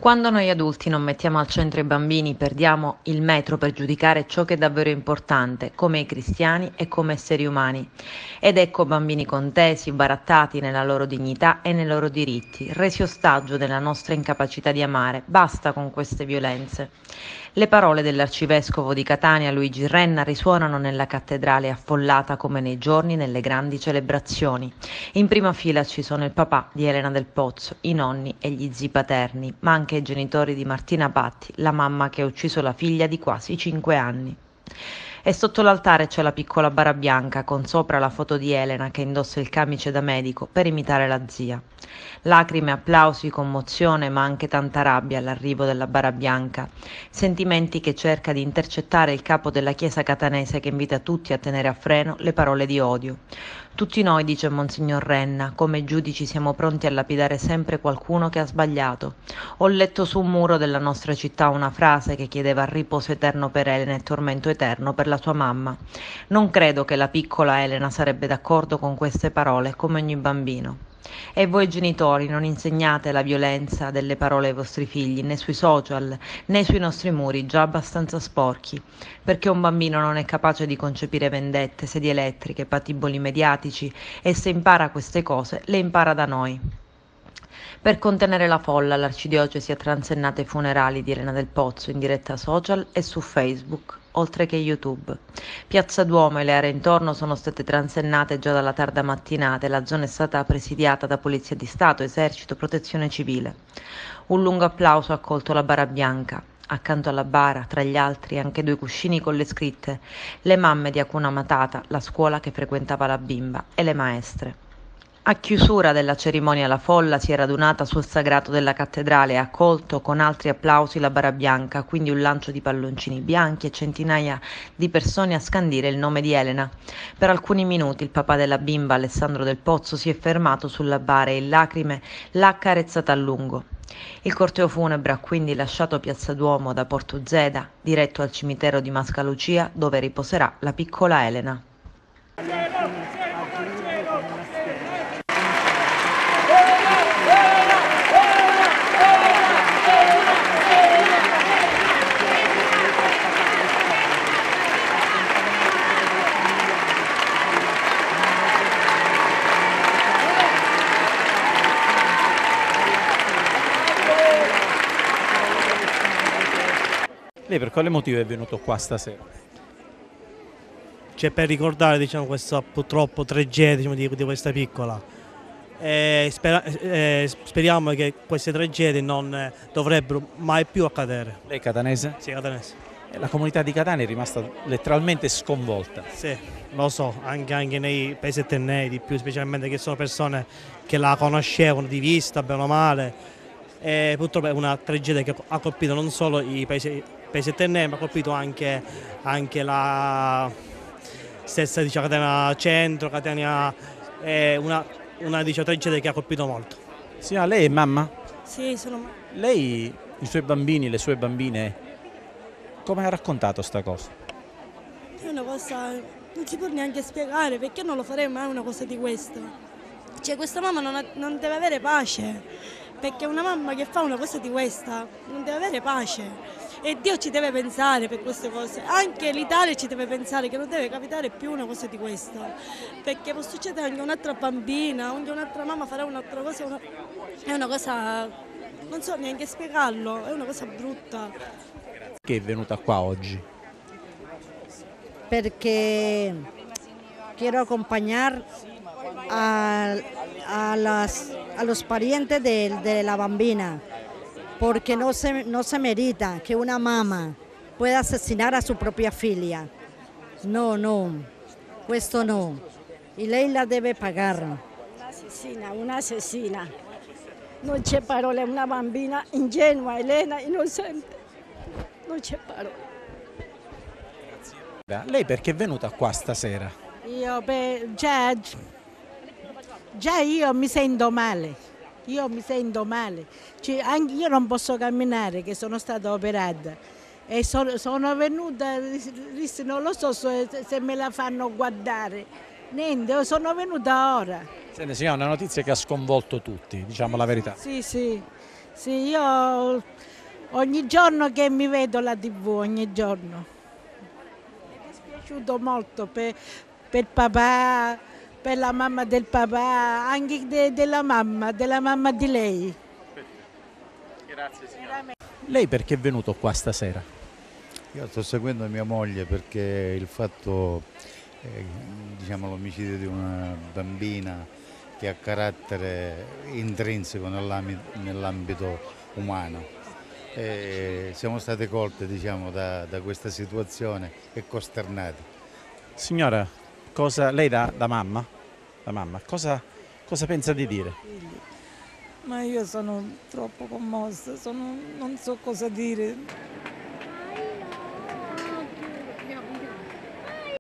Quando noi adulti non mettiamo al centro i bambini, perdiamo il metro per giudicare ciò che è davvero importante, come i cristiani e come esseri umani. Ed ecco bambini contesi, barattati nella loro dignità e nei loro diritti, resi ostaggio della nostra incapacità di amare. Basta con queste violenze. Le parole dell'arcivescovo di Catania, Luigi Renna, risuonano nella cattedrale affollata come nei giorni nelle grandi celebrazioni. In prima fila ci sono il papà di Elena Del Pozzo, i nonni e gli zii paterni, ma anche i genitori di Martina Patti, la mamma che ha ucciso la figlia di quasi 5 anni. E sotto l'altare c'è la piccola bara bianca con sopra la foto di Elena che indossa il camice da medico per imitare la zia. Lacrime, applausi, commozione, ma anche tanta rabbia all'arrivo della bara bianca. Sentimenti che cerca di intercettare il capo della chiesa catanese che invita tutti a tenere a freno le parole di odio. Tutti noi, dice Monsignor Renna, come giudici siamo pronti a lapidare sempre qualcuno che ha sbagliato. Ho letto su un muro della nostra città una frase che chiedeva riposo eterno per Elena e tormento eterno per la sua mamma. Non credo che la piccola Elena sarebbe d'accordo con queste parole, come ogni bambino. E voi genitori non insegnate la violenza delle parole ai vostri figli, né sui social, né sui nostri muri, già abbastanza sporchi, perché un bambino non è capace di concepire vendette, sedie elettriche, patiboli mediatici, e se impara queste cose, le impara da noi. Per contenere la folla, l'arcidiocesi ha transennato i funerali di Elena Del Pozzo in diretta social e su Facebook, oltre che YouTube. Piazza Duomo e le aree intorno sono state transennate già dalla tarda mattinata e la zona è stata presidiata da Polizia di Stato, Esercito, Protezione Civile. Un lungo applauso ha accolto la bara bianca. Accanto alla bara, tra gli altri, anche 2 cuscini con le scritte «Le mamme di Hakuna Matata, la scuola che frequentava la bimba» e le maestre. A chiusura della cerimonia la folla si è radunata sul sagrato della cattedrale e ha accolto con altri applausi la bara bianca, quindi un lancio di palloncini bianchi e centinaia di persone a scandire il nome di Elena. Per alcuni minuti il papà della bimba, Alessandro Del Pozzo, si è fermato sulla bara e in lacrime l'ha accarezzata a lungo. Il corteo funebre ha quindi lasciato Piazza Duomo da Porto Zeda, diretto al cimitero di Mascalucia, dove riposerà la piccola Elena. Lei per quale motivo è venuto qua stasera? Cioè per ricordare questa purtroppo tragedia di questa piccola. Speriamo che queste tragedie non dovrebbero mai più accadere. Lei è catanese? Sì, catanese. La comunità di Catania è rimasta letteralmente sconvolta. Sì, lo so, anche nei paesi etnei di più, specialmente che sono persone che la conoscevano di vista, bene o male. E purtroppo è una tragedia che ha colpito non solo i paesi etnei, ma ha colpito anche la stessa Catania Centro, Catania, è una tragedia che ha colpito molto. Signora, lei è mamma? Sì, sono mamma. Lei, i suoi bambini, le sue bambine, come ha raccontato sta cosa? È una cosa, non si può neanche spiegare, perché non lo farei mai una cosa di questa. Cioè questa mamma non deve avere pace, perché una mamma che fa una cosa di questa non deve avere pace. E Dio ci deve pensare per queste cose, anche l'Italia ci deve pensare che non deve capitare più una cosa di questa, perché può succedere anche un'altra bambina, anche un'altra mamma farà un'altra cosa, è una cosa, non so neanche spiegarlo, è una cosa brutta. Che è venuta qua oggi? Perché quiero acompañar a los parientes de la bambina, porque no se merita que una mamá pueda asesinar a su propia figlia. No, questo no. Y lei la deve pagare. Un'assassina. Non c'è parole, una bambina ingenua, Elena, innocente. Non c'è parole. Lei perché è venuta qua stasera? Già io mi sento male. Cioè, anche io non posso camminare, che sono stata operata. E sono venuta, non lo so se me la fanno guardare. Niente, sono venuta ora. Senta, signora, una notizia che ha sconvolto tutti, diciamo la verità. Sì, Sì, io ogni giorno che mi vedo la TV, ogni giorno. Mi è dispiaciuto molto per papà, per la mamma del papà, anche della mamma di lei. Grazie signora. Lei perché è venuto qua stasera? Io sto seguendo mia moglie perché il fatto, diciamo, l'omicidio di una bambina che ha carattere intrinseco nell'ambito umano. Siamo stati colti, diciamo, da questa situazione e costernati. Signora, lei da mamma? Da mamma, cosa pensa di dire? Ma io sono troppo commossa, non so cosa dire.